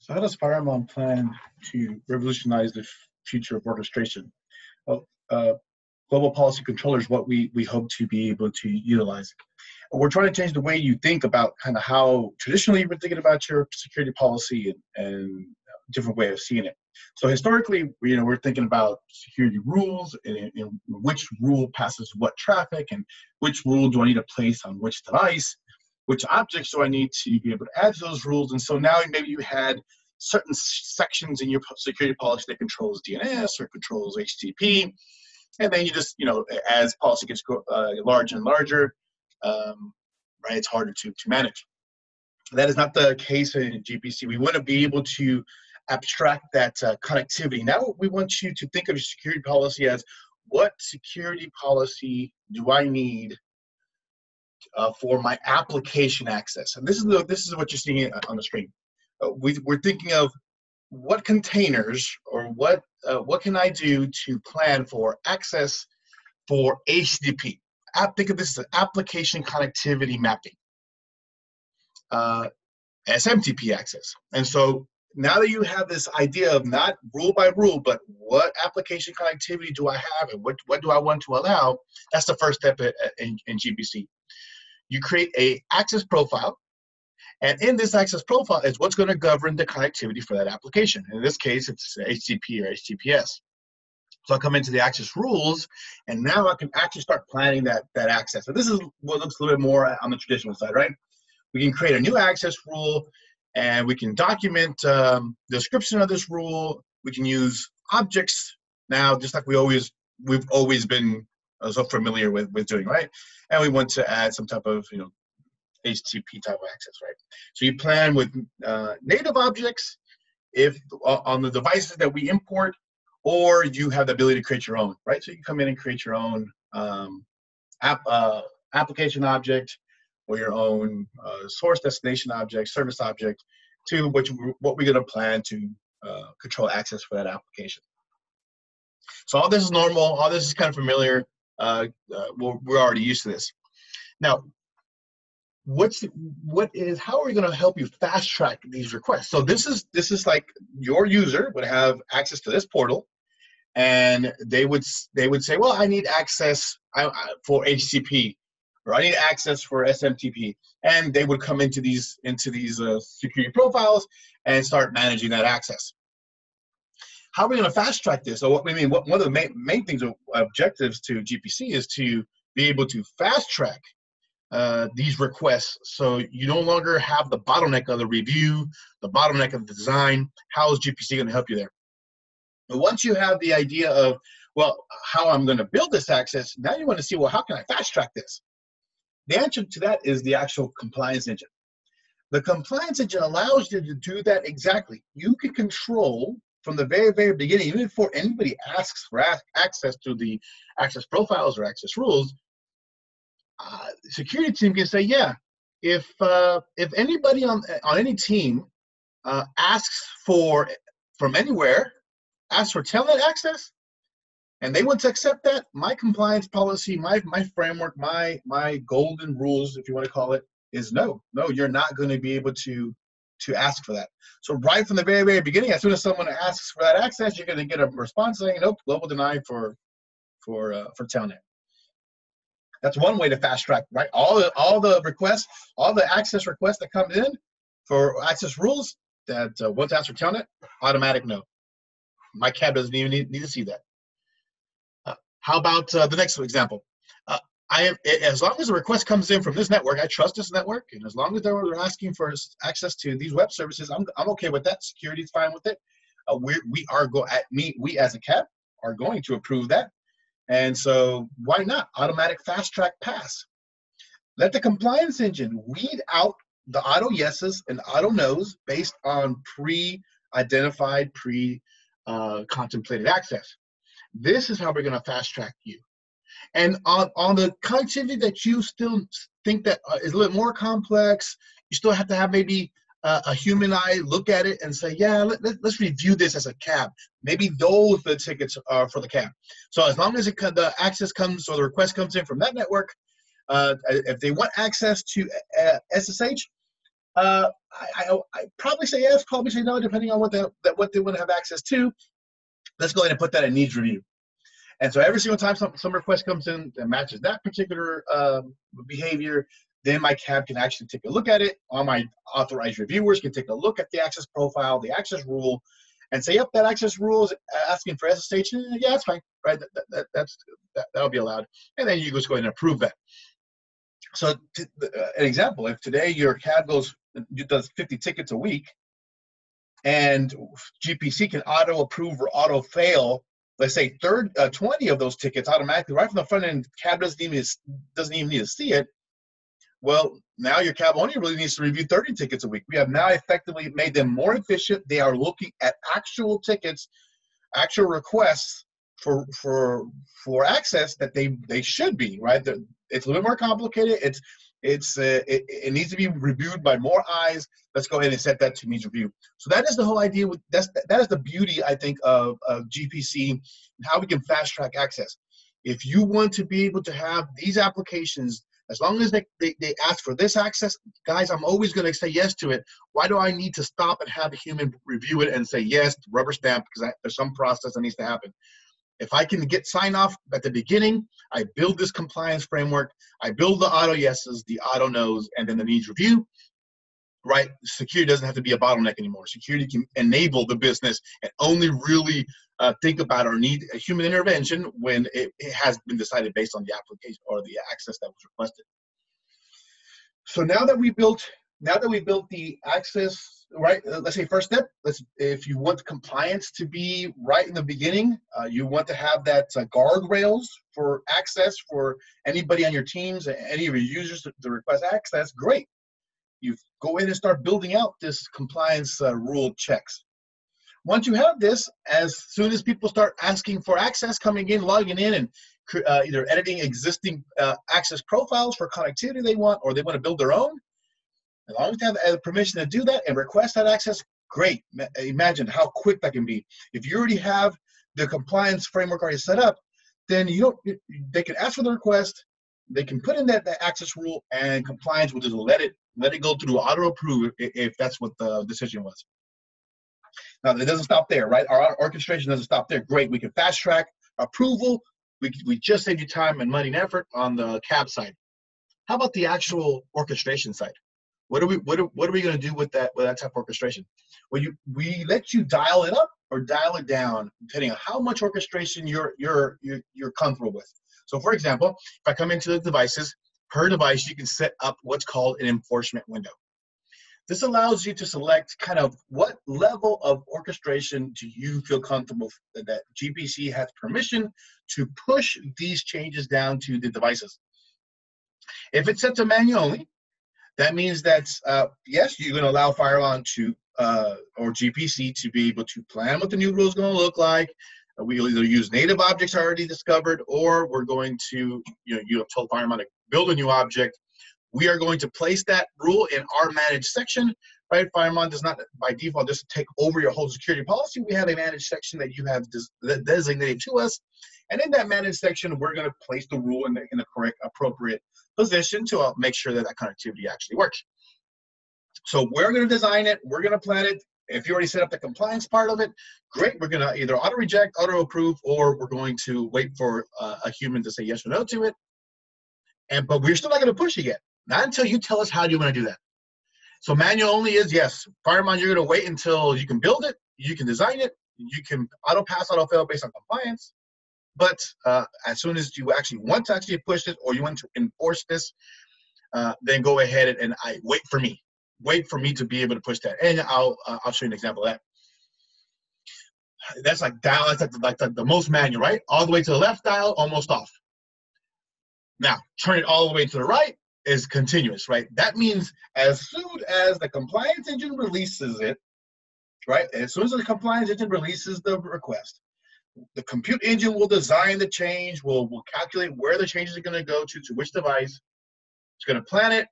So how does Fireman plan to revolutionize the future of orchestration? Well, global policy controller is what we hope to be able to utilize. We're trying to change the way you think about kind of how traditionally you've been thinking about your security policy and different way of seeing it. So historically, we're thinking about security rules and which rule passes what traffic and which rule do I need to place on which device, which objects do I need to be able to add to those rules. And so now maybe you had certain sections in your security policy that controls DNS or controls HTTP. And then you just, as policy gets larger and larger, right, it's harder to manage. That is not the case in GPC. We want to be able to abstract that connectivity. Now we want you to think of your security policy as what security policy do I need for my application access? And this is what you're seeing on the screen. We're thinking of what containers or what can I do to plan for access for HTTP. Think of this as application connectivity mapping, SMTP access. And so now that you have this idea of not rule by rule, but what application connectivity do I have and what do I want to allow, that's the first step in GPC. You create a access profile, and in this access profile is what's going to govern the connectivity for that application. In this case, it's HTTP or HTTPS. So I come into the access rules, and now I can actually start planning that access. So this is what looks a little bit more on the traditional side, right? We can create a new access rule, and we can document the description of this rule. We can use objects now, just like we've always been so familiar with doing, right? And we want to add some type of HTTP type of access, right? So you plan with native objects if on the devices that we import, or you have the ability to create your own, right? So you can come in and create your own application object or your own source destination object, service object to what we're going to plan to control access for that application. So all this is normal. All this is kind of familiar. We're already used to this. Now, how are we going to help you fast track these requests? So this is like your user would have access to this portal, and they would say, well, I need access for HTTP, or I need access for SMTP, and they would come into these security profiles and start managing that access. How are we going to fast track this? So one of the main things, objectives to GPC is to be able to fast track these requests, so you no longer have the bottleneck of the review, the bottleneck of the design. How is GPC going to help you there? But once you have the idea of, well, how I'm going to build this access, now you want to see, well, how can I fast track this? The answer to that is the actual compliance engine. The compliance engine allows you to do that exactly. You can control from the very, very beginning, even before anybody asks for access to the access profiles or access rules, security team can say, yeah, if anybody on any team asks from anywhere, asks for telnet access, and they want to accept that, my compliance policy, my framework, my golden rules, if you want to call it, is no, you're not going to be able to ask for that. So right from the very, very beginning, as soon as someone asks for that access, you're going to get a response saying, nope, global denied for telnet. That's one way to fast track, right? All the requests, all the access requests that come in for access rules that want to ask for telnet, automatic no. My cab doesn't even need to see that. How about the next example? As long as a request comes in from this network, I trust this network, and as long as they're asking for access to these web services, I'm okay with that. Security is fine with it. We as a CAB are going to approve that, and so why not automatic fast track pass? Let the compliance engine weed out the auto yeses and auto nos based on pre-identified, contemplated access. This is how we're going to fast track you. And on the connectivity that you still think that is a little more complex, you still have to have maybe a human eye look at it and say, yeah, let's review this as a CAB. Maybe those the tickets are for the CAB. So as long as the access comes or the request comes in from that network, if they want access to SSH, I I probably say yes, probably say no, depending on what they want to have access to. Let's go ahead and put that in needs review. And so every single time some request comes in that matches that particular behavior, then my CAB can actually take a look at it. All my authorized reviewers can take a look at the access profile, the access rule, and say, yep, that access rule is asking for SSH. Yeah, that's fine, right? That'll be allowed. And then you just go ahead and approve that. So an example, if today your CAB does 50 tickets a week, and GPC can auto approve or auto fail, let's say 20 of those tickets automatically right from the front end, CAB doesn't even need to see it. Well, now your CAB only really needs to review 30 tickets a week. We have now effectively made them more efficient. They are looking at actual tickets, actual requests for access that they should be, right? It's a little more complicated. It needs to be reviewed by more eyes. Let's go ahead and set that to needs review. So that is the whole idea. That is the beauty, I think, of GPC and how we can fast track access. If you want to be able to have these applications, as long as they ask for this access, guys, I'm always going to say yes to it. Why do I need to stop and have a human review it and say yes, rubber stamp, because there's some process that needs to happen? If I can get sign off at the beginning, I build this compliance framework, I build the auto yeses, the auto nos, and then the needs review, right? Security doesn't have to be a bottleneck anymore. Security can enable the business and only really think about or need a human intervention when it has been decided based on the application or the access that was requested. So now that we built the access, right? Let's say first step. If you want compliance to be right in the beginning, you want to have that guardrails for access for anybody on your teams, any of your users to request access. Great. You go in and start building out this compliance rule checks. Once you have this, as soon as people start asking for access, coming in, logging in, and either editing existing access profiles for connectivity they want, or they want to build their own, as long as they have permission to do that and request that access, great. Imagine how quick that can be. If you already have the compliance framework already set up, then they can ask for the request, they can put in that access rule, and compliance will just let it go through auto approve if that's what the decision was. Now, it doesn't stop there, right? Our orchestration doesn't stop there. Great, we can fast track approval. We just saved you time and money and effort on the CAB side. How about the actual orchestration side? What are we going to do with that type of orchestration? Well, we let you dial it up or dial it down depending on how much orchestration you're comfortable with. So, for example, if I come into the devices, per device, you can set up what's called an enforcement window. This allows you to select kind of what level of orchestration do you feel comfortable that GPC has permission to push these changes down to the devices. If it's set to manual only, that means that, yes, you're going to allow Fireline to, or GPC to be able to plan what the new rule is going to look like. We'll either use native objects already discovered, or we're going to, you have told Fireline to build a new object. We are going to place that rule in our managed section, right? Fireline does not, by default, just take over your whole security policy. We have a managed section that you have designated to us. And in that managed section, we're going to place the rule in the correct, appropriate position to make sure that connectivity actually works. So we're going to design it. We're going to plan it. If you already set up the compliance part of it, great. We're going to either auto-reject, auto-approve, or we're going to wait for a human to say yes or no to it. But we're still not going to push it yet. Not until you tell us how you want to do that. So manual only is yes. Fireline, you're going to wait until you can build it, you can design it, you can auto-pass, auto-fail based on compliance. But as soon as you actually want to actually push this or you want to enforce this, then go ahead and wait for me. Wait for me to be able to push that. And I'll show you an example of that. That's like dial, that's like the most manual, right? All the way to the left dial, almost off. Now, turn it all the way to the right is continuous, right? That means as soon as the compliance engine releases it, right? As soon as the compliance engine releases the request, the compute engine will design the change, will calculate where the changes are going to go to which device. It's going to plan it,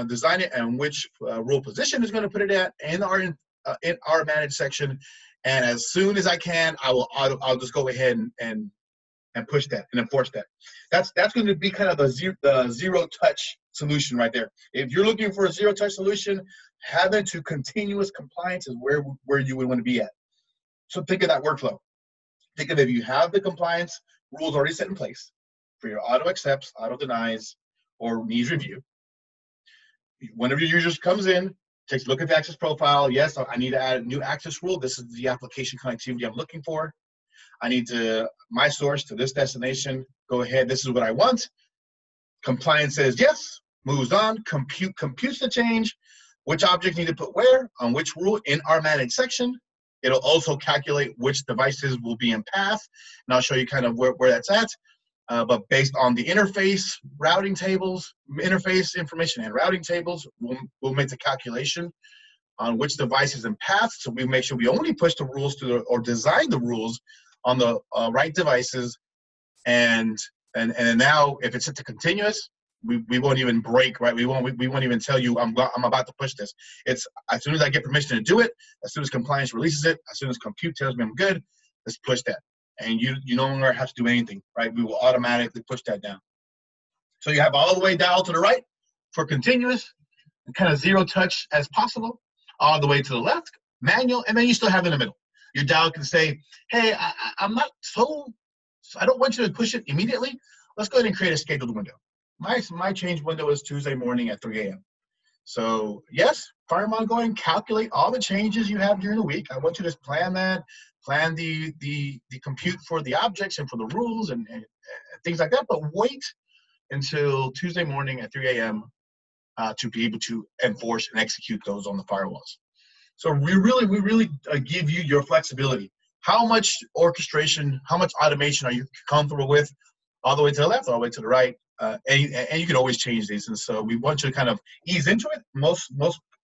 design it, and which rule position is going to put it at in our managed section. And as soon as I can, I'll just go ahead and push that and enforce that. That's going to be kind of the zero touch solution right there. If you're looking for a zero-touch solution, having to continuous compliance is where you would want to be at. So think of that workflow. Think of if you have the compliance rules already set in place for your auto accepts, auto denies, or needs review. Whenever your user comes in, takes a look at the access profile. Yes, I need to add a new access rule. This is the application connectivity I'm looking for. I need to my source to this destination. Go ahead. This is what I want. Compliance says yes, moves on, computes the change, which object need to put where, on which rule in our managed section. It'll also calculate which devices will be in path, and I'll show you kind of where that's at. But based on the interface, routing tables, interface information and routing tables, we'll make the calculation on which device is in path, so we make sure we only push the rules to or design the rules on the right devices, and now if it's set to continuous, we won't even break, right? We won't even tell you I'm about to push this. It's as soon as I get permission to do it, as soon as compliance releases it, as soon as compute tells me I'm good, let's push that. And you no longer have to do anything, right? We will automatically push that down. So you have all the way dialed to the right for continuous, and kind of zero touch as possible, all the way to the left, manual, and then you still have in the middle. Your dial can say, hey, I'm not I don't want you to push it immediately. Let's go ahead and create a scheduled window. My change window is Tuesday morning at 3 a.m. So yes, Fireman, go ahead and calculate all the changes you have during the week. I want you to plan that, plan the compute for the objects and for the rules and things like that, but wait until Tuesday morning at 3 a.m. To be able to enforce and execute those on the firewalls. So we really give you your flexibility. How much orchestration, how much automation are you comfortable with, all the way to the left, all the way to the right, and you can always change these. And so we want you to kind of ease into it. Most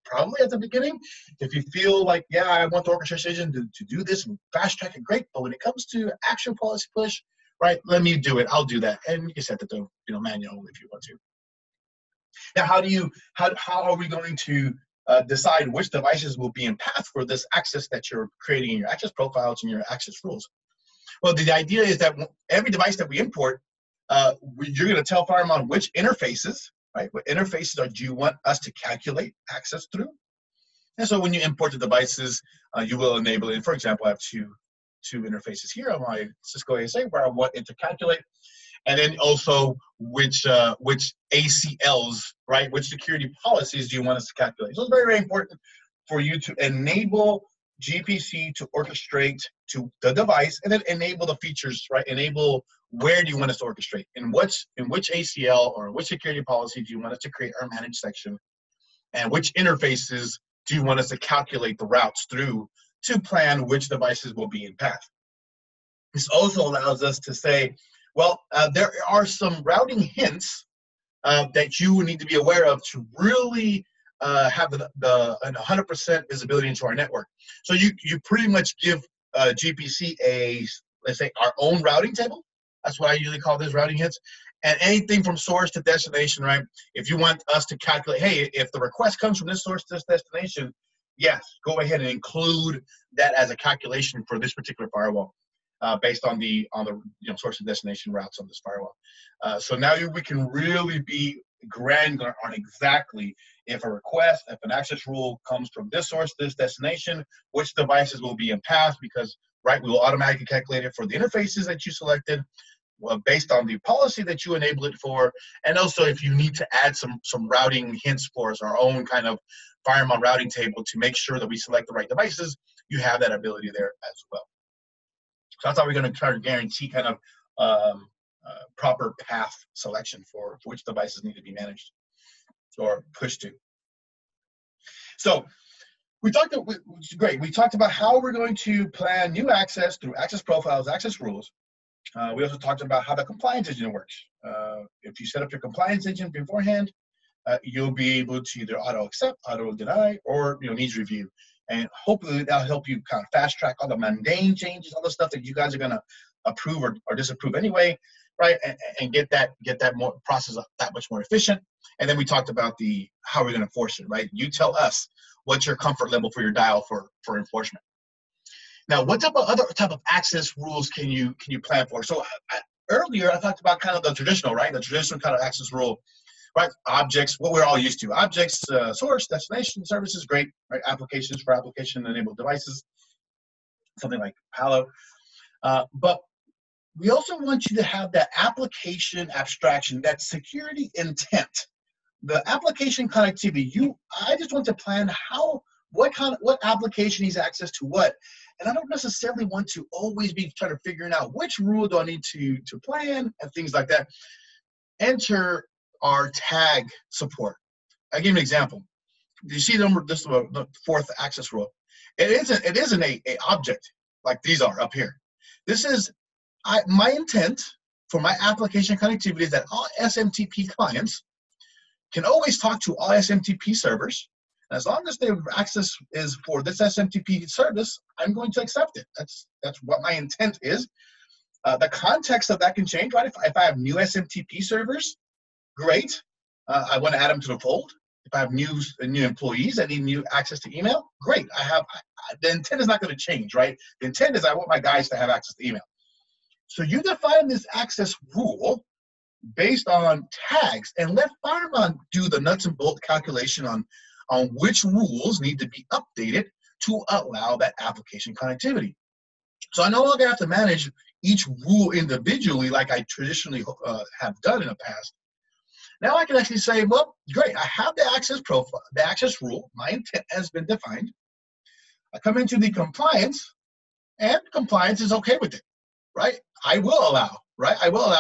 probably at the beginning, if you feel like, yeah, I want the orchestration to do this and fast track it, great. But when it comes to action policy push, right, let me do it. I'll do that, and you can set it to manual if you want to. Now, how are we going to decide which devices will be in path for this access that you're creating in your access profiles and your access rules? Well, the idea is that every device that we import, you're going to tell Fireman which interfaces, right? What interfaces do you want us to calculate access through? And so when you import the devices, you will enable it. For example, I have two interfaces here on my Cisco ASA where I want it to calculate. And then also which ACLs, right? Which security policies do you want us to calculate? So it's very, very important for you to enable GPC to orchestrate to the device, and then enable the features, right? Enable where do you want us to orchestrate, in which ACL or which security policy do you want us to create our managed section, and which interfaces do you want us to calculate the routes through to plan which devices will be in path. This also allows us to say, well, there are some routing hints that you need to be aware of to really have the 100% visibility into our network. So you pretty much give GPC let's say, our own routing table. That's what I usually call those routing hints. And anything from source to destination, right? If you want us to calculate, hey, if the request comes from this source to this destination, yes, go ahead and include that as a calculation for this particular firewall. Based on the source and destination routes on this firewall. So now we can really be granular on exactly if a request, if an access rule comes from this source, this destination, which devices will be in path, because, right, we will automatically calculate it for the interfaces that you selected, based on the policy that you enable it for, and also if you need to add some routing hints for us, our own kind of Fireman routing table to make sure that we select the right devices, you have that ability there as well. So that's how we're going to try to guarantee kind of proper path selection for which devices need to be managed or pushed to. So we talked about how we're going to plan new access through access profiles, access rules. We also talked about how the compliance engine works. If you set up your compliance engine beforehand, you'll be able to either auto accept, auto deny, or needs review. And hopefully that'll help you kind of fast track all the mundane changes, all the stuff that you guys are going to approve or disapprove anyway, right? And get that more process that much more efficient. And then we talked about how we're going to enforce it, right? You tell us what's your comfort level for your dial for enforcement. Now, what other type of access rules can you plan for? So earlier I talked about kind of the traditional, right? The traditional kind of access rule. right? Objects, what we're all used to. Objects, source, destination, services, great, right? Applications for application-enabled devices, something like Palo. But we also want you to have that application abstraction, that security intent, the application connectivity. I just want to plan what application needs access to what. And I don't necessarily want to always be trying to figuring out which rule do I need to plan and things like that. Enter our tag support. I'll give you an example. You see this the fourth access rule. It isn't a object like these are up here. This is my intent for my application connectivity is that all SMTP clients can always talk to all SMTP servers. And as long as their access is for this SMTP service, I'm going to accept it. That's what my intent is. The context of that can change, right? If I have new SMTP servers, great. I want to add them to the fold. If I have new employees that need new access to email, great. The intent is not going to change, right? The intent is I want my guys to have access to email. So you define this access rule based on tags and let Fireman do the nuts and bolts calculation on which rules need to be updated to allow that application connectivity. So I no longer have to manage each rule individually like I traditionally have done in the past. Now I can actually say, well, great, I have the access profile, the access rule, my intent has been defined. I come into the compliance, and compliance is okay with it, right? I will allow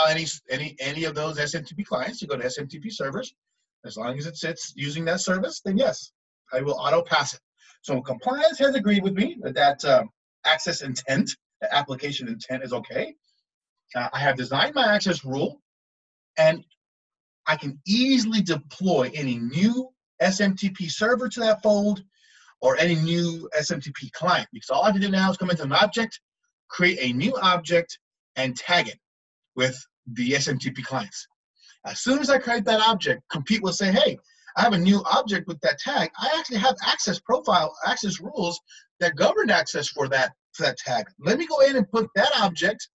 any of those SMTP clients to go to SMTP servers. As long as it sits using that service, then yes, I will auto pass it. So compliance has agreed with me that access intent, the application intent is okay. I have designed my access rule, and I can easily deploy any new SMTP server to that fold or any new SMTP client, because all I have to do now is come into an object, create a new object, and tag it with the SMTP clients. As soon as I create that object, Compute will say, hey, I have a new object with that tag. I actually have access rules that govern access for that tag. Let me go in and put that object,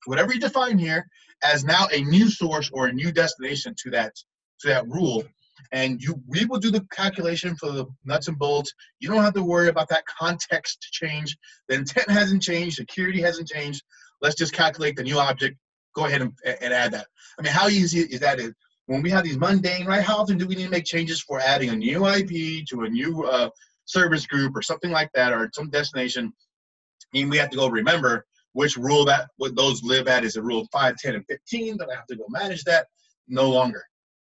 whatever you define here, as now a new source or a new destination to that rule. And we will do the calculation for the nuts and bolts. You don't have to worry about that context change. The intent hasn't changed. Security hasn't changed. Let's just calculate the new object. Go ahead and add that. I mean, how easy is that? When we have these mundane, right? How often do we need to make changes for adding a new IP to a new service group or something like that, or some destination? And we have to go remember which rule what those live at. Is it rule 5, 10, and 15 that I have to go manage that? No longer,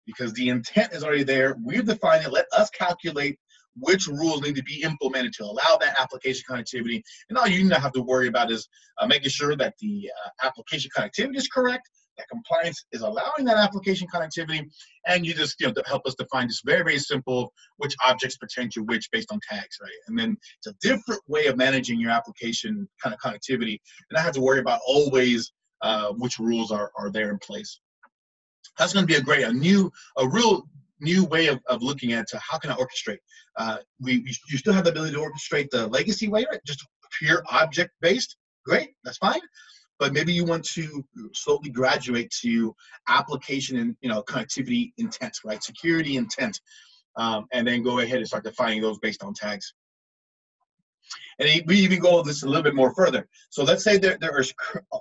because the intent is already there. We've defined it. Let us calculate which rules need to be implemented to allow that application connectivity. And all you now have to worry about is making sure that the application connectivity is correct, that compliance is allowing that application connectivity, and you just to help us define this very, very simple which objects pertain to which based on tags, right? And then it's a different way of managing your application kind of connectivity, and I have to worry about always which rules are there in place. That's going to be a real new way of looking at how can I orchestrate. You still have the ability to orchestrate the legacy way, right? Just pure object based. Great, that's fine. But maybe you want to slowly graduate to application and connectivity intent, right? Security intent, and then go ahead and start defining those based on tags. And we even go this a little bit more further. So let's say there is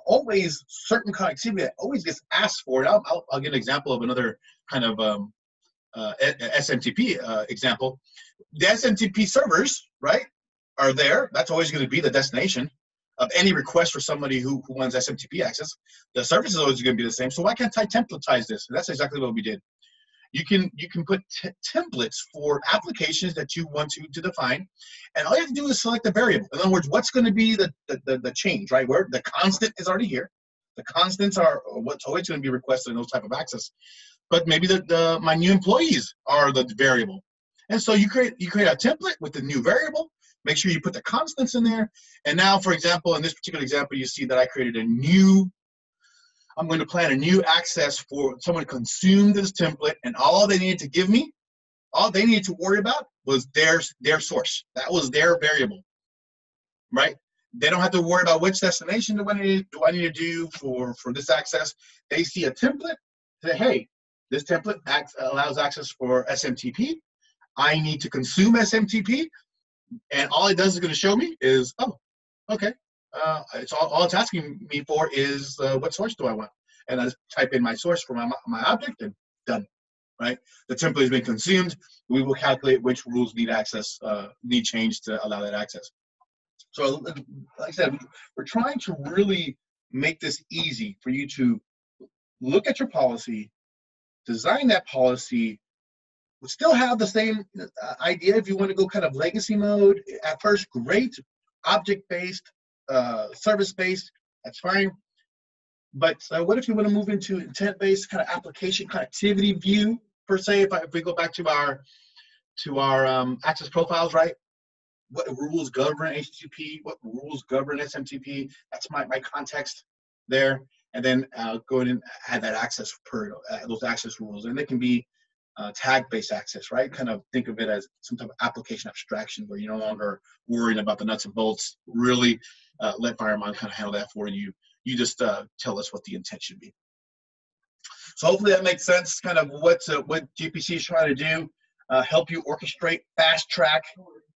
always certain connectivity that always gets asked for. And I'll give an example of another kind of SMTP example. The SMTP servers, right, are there. That's always going to be the destination of any request for somebody who wants SMTP access. The service is always going to be the same. So why can't I templatize this? And that's exactly what we did. You can put templates for applications that you want to define, and all you have to do is select a variable. In other words, what's going to be the change, right? Where the constant is already here. The constants are what's always going to be requested in those type of access. But maybe my new employees are the variable, and so you create a template with the new variable. Make sure you put the constants in there. And now, for example, in this particular example, you see that I created I'm going to plan a new access for someone to consume this template, and all they needed to give me, all they needed to worry about was their source. That was their variable, right? They don't have to worry about which destination do I need to do for this access. They see a template, say, hey, This template allows access for SMTP. I need to consume SMTP, and all it does is going to show me is, oh, okay. It's all it's asking me for is what source do I want, and I just type in my source for my object, and done. Right? The template has been consumed. We will calculate which rules need access, need change to allow that access. So, like I said, we're trying to really make this easy for you to look at your policy, design that policy, still have the same idea. If you want to go kind of legacy mode at first, great. Object-based, service-based, that's fine. But what if you want to move into intent-based kind of application connectivity view per se? If we go back to our access profiles, right? What rules govern HTTP? What rules govern SMTP? That's my context there. And then go in and add that access per those access rules, and they can be tag-based access, right? Kind of think of it as some type of application abstraction where you're no longer worrying about the nuts and bolts. Really let FireMind kind of handle that for you. You just tell us what the intent should be. So hopefully that makes sense. Kind of what GPC is trying to do, help you orchestrate, fast track,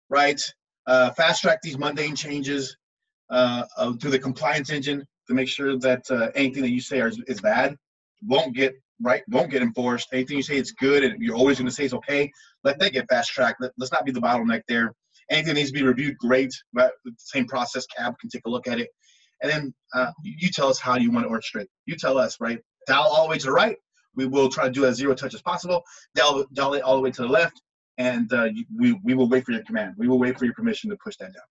right? Fast track these mundane changes through the compliance engine to make sure that anything that you say is bad won't get enforced. Anything you say is good and you're always going to say it's okay, let that get fast tracked. Let's not be the bottleneck there. Anything that needs to be reviewed, great. But the same process, CAB can take a look at it. And then you tell us how you want to orchestrate. You tell us, right? Dial all the way to the right. We will try to do as zero touch as possible. Dial it all the way to the left. And we will wait for your command. We will wait for your permission to push that down.